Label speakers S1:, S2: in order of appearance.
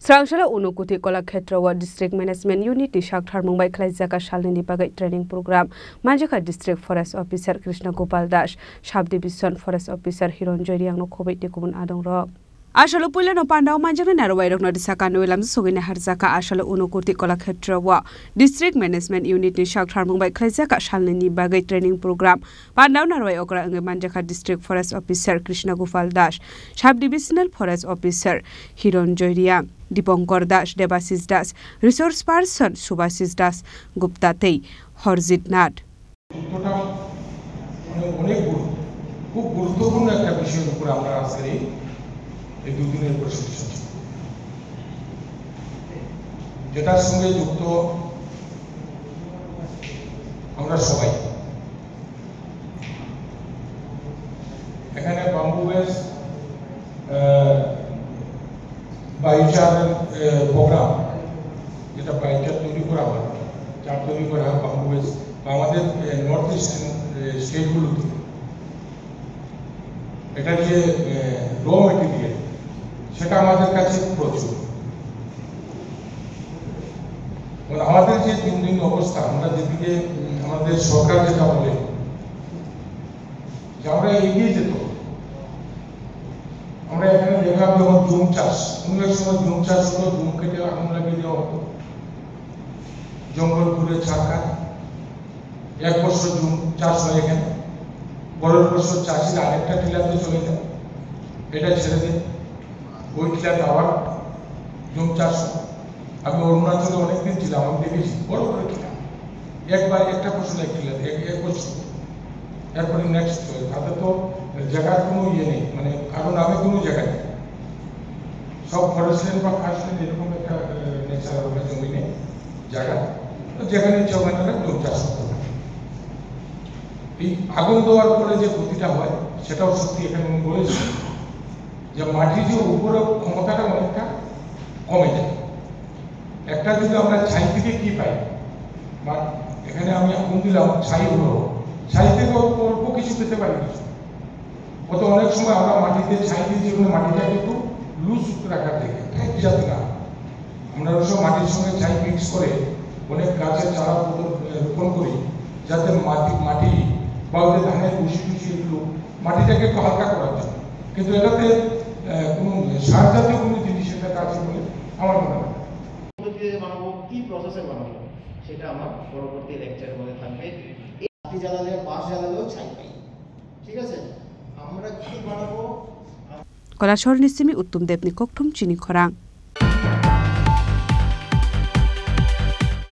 S1: Srangshala Unukuti Kolakshetra wa District Management Unit ni Shakthar Mumbai Khlaijaka Shalni Bagai Training Program Manjaka District Forest Officer Krishna Gopal Das Subdivision Forest Officer Hironjoy Riangno Khobei Tekubun Adongrok Ashalo Puleno Pandao Manjaka Narwai Rokno Disaka Noelam Sogine Harzaka Ashalo Unukuti Kolakshetra wa District Management Unit ni Shakthar Mumbai Khlaijaka Shalni Bagai Training Program Pandao Narwai Okra Manjaka District Forest Officer Krishna Gopal Das Subdivisional Forest Officer Hironjoy Riang Dipankar Das, Debasis Das, Resource Person Subhasis Das, Gupta Tei, Horjit Nath.
S2: খুব গুরুত্বপূর্ণ একটা বিষয়ের উপর আমরা আজকে এই দুদিনের প্রশিক্ষণ যেটার সঙ্গে যুক্ত আমরা সবাই এখানে বাম্বু ওয়েস্ট বাইচার প্রোগ্রাম যেটা বাইচার তৈরি করা হয় চার তৈরি করা হয় বাম্বু ওয়েস্ট আমাদের নর্থ ইস্টার্ন স্টেটগুলোতে এটা যে র মেটেরিয়াল সেটা আমাদের কাছে প্রচুর আমাদের যে দিন অবস্থা আমরা যেদিকে আমাদের সরকার যেটা বলে যে আমরা এগিয়ে যেত আমরা এখানে দেখলাম যখন জুম চাষ অন্য এক সময় জুম চাষ হতো জুম কেটে আগুন লাগিয়ে দেওয়া হতো জঙ্গল ঘুরে ছাড়কা এক বছর জুম চাষ হয় এখানে পরের বছর চাষিরা আরেকটা টিলাতে চলে যায় এটা ছেড়ে দেয় ওই টিলাতে আবার জুম চাষ আমি অরুণাচলে অনেকদিন ছিলাম আমি দেখেছি বড় বড় টিলা একবার একটা ফসল এক টিলাতে এক বছর এরপরে নেক্সট তাতে তো জায়গার কোনো ইয়ে নেই মানে কারো নামে কোনো জায়গা নেই সব ফরেস্টল্যান্ড বা খাসল্যান্ড এরকম একটা ন্যাচারাল জমি নেই জায়গা যেখানে ইচ্ছা ওখানে জমি চাষ করতে পারে এই আগুন দেওয়ার পরে যে ক্ষতিটা হয় সেটাও সত্যি এখানে উনি বলেছেন যে মাটির যে উপরে ক্ষমতাটা অনেকটা কমে যায় একটা যদি আমরা ছাই থেকে কি পাই বা এখানে আমি আগুন দিলাম ছাই হলো ছাই থেকে অল্প কিছু পেতে পারি কিছু কত অনেক সময় আমরা মাটিতে ছাই দিই যেগুলো মাটিটাকে একটু লুজ রাখার থেকে টাইট যাতে না আমরা ওসব মাটির সঙ্গে ছাই মিক্স করে অনেক গাছের চারা রোপণ করি যাতে মাটি বা ওই ধানের ভুসি এগুলো মাটিটাকে একটু হালকা করার জন্য কিন্তু এটাতে কোনো সার জাতীয় কোনো জিনিস এটাতে আছে বলে আমার মনে হয়
S3: বানাবো কি প্রসেসে বানাবো সেটা আমার পরবর্তী লেকচারের মধ্যে থাকবে লাঠি জ্বালালে বাঁশ জ্বালালেও ছাই পাই ঠিক আছে আমরা কি বানাবো
S1: কলাশহর নিসিমি উত্তম দেবনি কোকঠুম চিনি খরাং